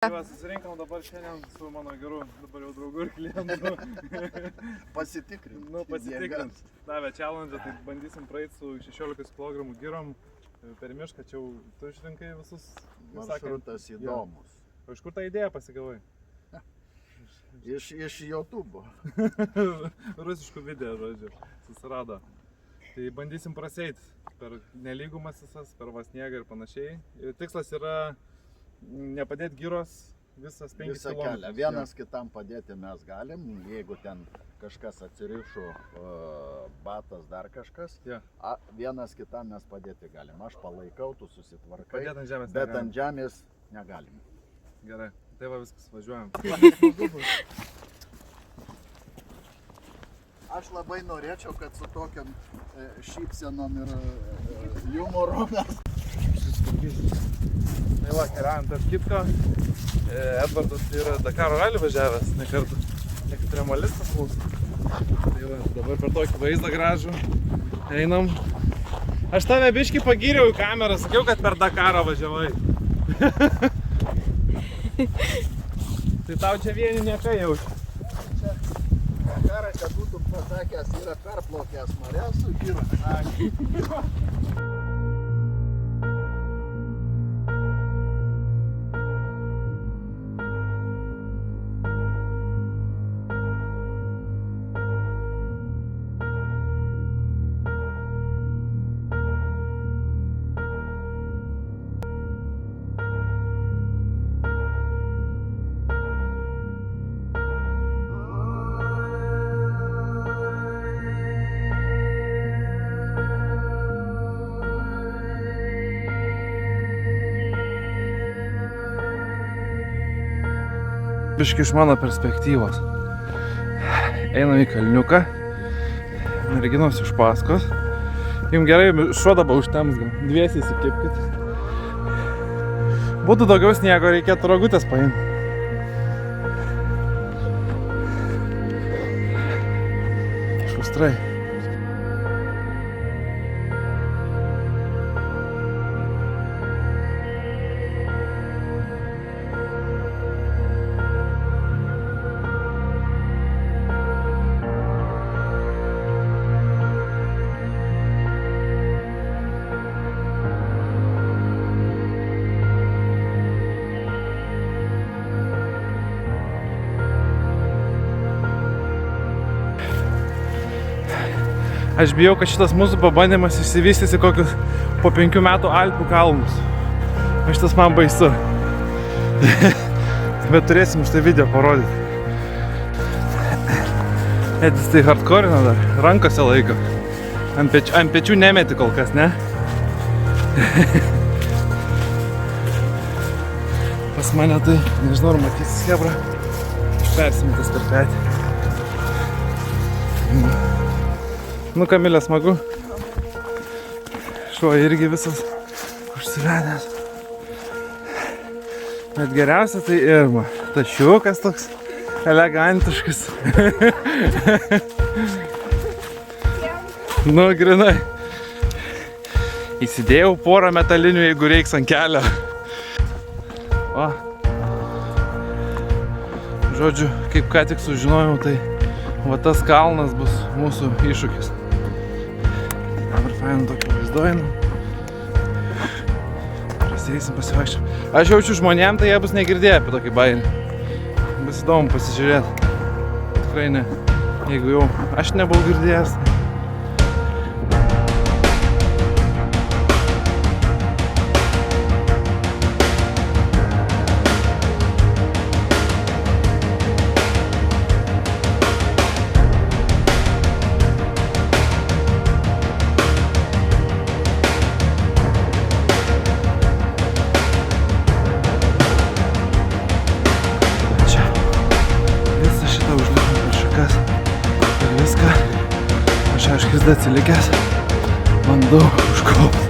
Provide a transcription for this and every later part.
Susirinkam dabar šiandien su mano geru, dabar jau draugu ir klientu. Pasitikrint. Pasitikrint. Davė challenge, tai bandysim praeiti su 16 kg girom per mišką, čia jau tu išrinkai visus. Maršrutas įdomus. O iš kur tą idėją pasigavai? Iš YouTube. Rusiškų video, žodžiu, susirado. Tai bandysim praseiti per nelygumas visas, per sniegą ir panašiai. Tikslas yra nepadėti giros visas 5 Visą km. kelią. Vienas kitam padėti mes galim, jeigu ten kažkas atsirišo, batas, dar kažkas. Vienas kitam mes padėti galim. Aš palaikau, tu susitvarkai, Padėt ant žemės bet ant žemės negalim. Gerai, tai va viskas, važiuojam. Aš labai norėčiau, kad su tokiam šypsenom ir jumoru mes. Tai va, keliaujam tarp kitko. Edvardas yra Dakaro ralį važiavęs ne kartą. Ekstremalistas mūsų. Tai va, dabar per tokį vaizdą gražų einam. Aš tave biškį pagyriau į kamerą, sakiau, kad per Dakarą važiavai. Tai tau čia vieni niekai jaučia. Čia Dakarą, kad būtum pasakęs, yra perplaukęs marias su gira. Biški iš mano perspektyvos. Einam į kalniuką, merginos iš paskos. Jums gerai, šuo dabar užtems gal, dviesi įsikipkit. Būtų daugiau sniego, reikėtų rogutės paimti. Šustrai. Aš bijau, kad šitas mūsų pabandymas išsivystys į kokius po 5 metų Alpių kalnus. Šitas man baisu. Bet turėsim šitą video parodyti. Edis tai hardcore'ina dar, rankose laiko. Ant pečių nemeti kol kas, ne? Pas mane tai, nežinau, ar matysis hebra. Persimetas per petį. Nu, Kamilė, smagu. Šuo irgi visas užsivedęs. Bet geriausia tai Irma. Tašiukas toks elegantiškas. Nu, grinai. Įsidėjau porą metalinių, jeigu reiks ant kelio. O. Žodžiu, kaip ką tik sužinojau, tai va tas kalnas bus mūsų iššūkis. Dabar fainų tokį vaizduojimą. Prasėsim, pasivaikščiam. Aš jaučiu žmonėm, tai jie bus negirdėję apie tokį bairį. Bus įdomu pasižiūrėti. Tikrai ne. Jeigu jau aš nebuvau girdėjęs. Aš atsilikęs, bandau užkopti.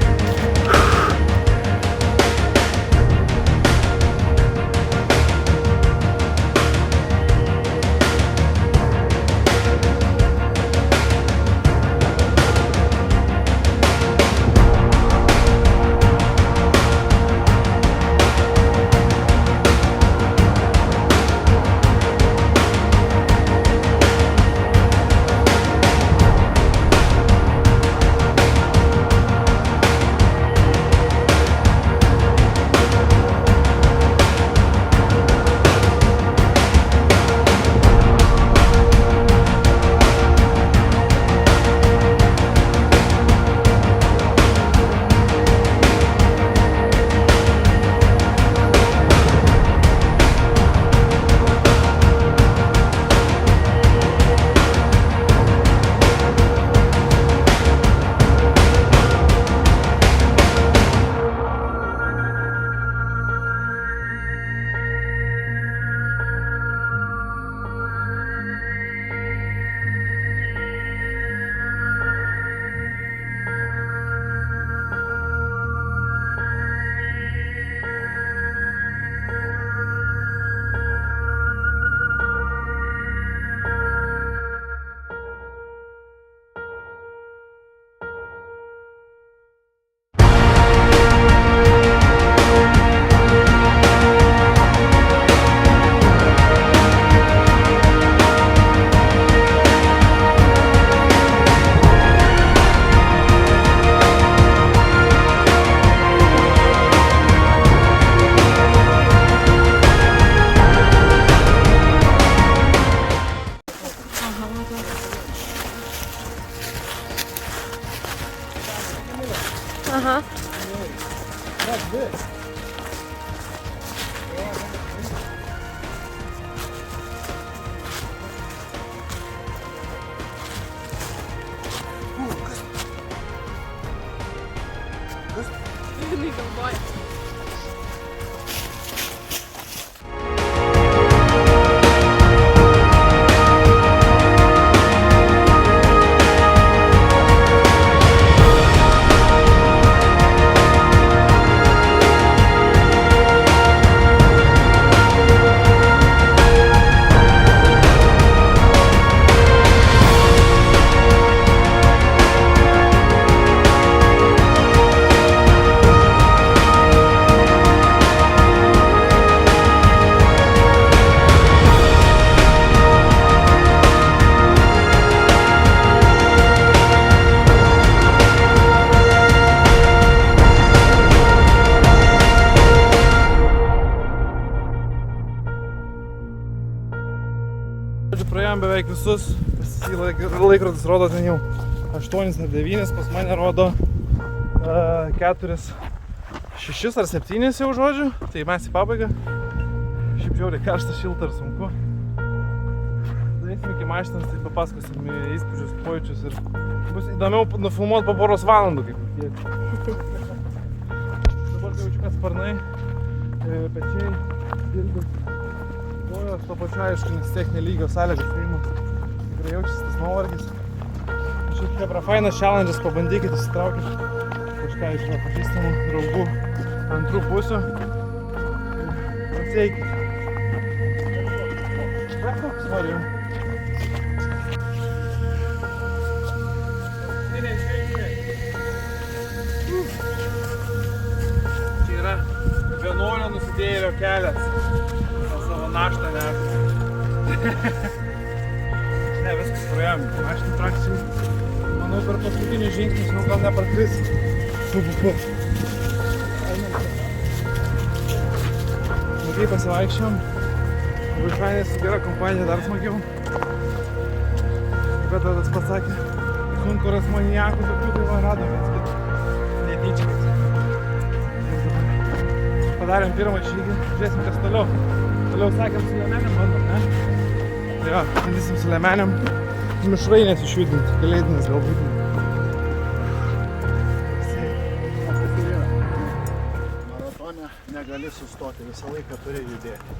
Žodžiu, praėjom beveik visus, laikrodis rodo ten jau 8 ar 9, pas mane rodo 4, 6 ar 7 jau, žodžiu, tai mes į pabaigą. Šiaip žiauriai karšta, šilta ir sunku. Daeisim iki mašinos, tai papasakosim įspūdžius, pojūčius ir bus įdomiau nufilmuoti po poros valandų, kaip tiek. Dabar tai jaučiu, kad sparnai, pečiai, dilbis, kojos, to pačiu aišku, nes tiek nelygio sąlygos priimu. Tikrai jaučiasi tas nuovargis. Šiaip hebra fainas challenge'as, pabandykit, įsitraukit kažką iš pažįstamų draugų antrų pusių. Atsieikit. Koks noriu. Čia yra vienuolio nusidėjėlio kelias. Savo naštą net. Ne, viskas praėjom. Mašinų trakcijų. Manau, per paskutinius žingsnius jau gal nepakris. Smagiai pasivaikščiom. Labai fainai, su gera kompanija dar smagiau. Bet tas pasakė, konkuras maniakų tokių, tai va radom viens kitą. Netyčia. Padarėm pirmą žygį, žiūrėsim kas toliau. Toliau sakėm su liemenėm bandom, ne? Tai va, bandysim su liemenėm mišrainės išjudinti, kalėdinės galbūt. Maratone negali sustoti, visą laiką turi judėti.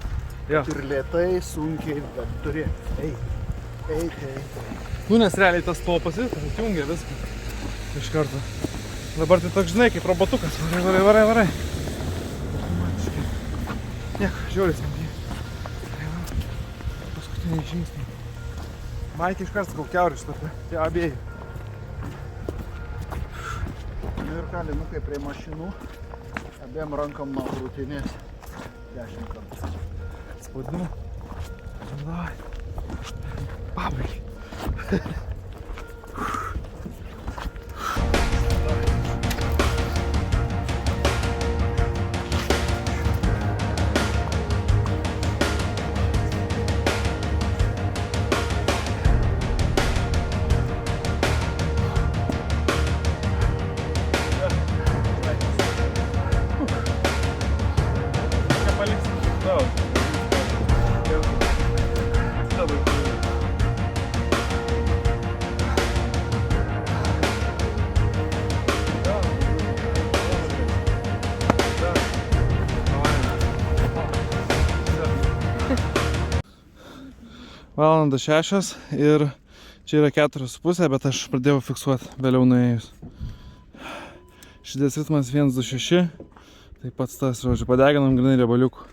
Jo. Ir lėtai, sunkiai, bet turi eiti. Nu, nes realiai tas topas atjungia viską iš karto. Dabar tai toks, žinai, kaip robotukas. Varai. Automatiškai. Nieko, žiūrės smagiai. Paskutiniai žingsniai. Maikė iš karto gal kiauri šitą, tie abiejai. Nu ir kalinukai prie mašinų, abiem rankom nuo krūtinės 10 kartų. Spaudinu. Davai. Pabaigai. Valanda 6 ir čia yra 4,5, bet aš pradėjau fiksuoti vėliau nuėjus. Širdies ritmas 126, tai pats tas, žodžiu, padeginam grinai riebaliukų.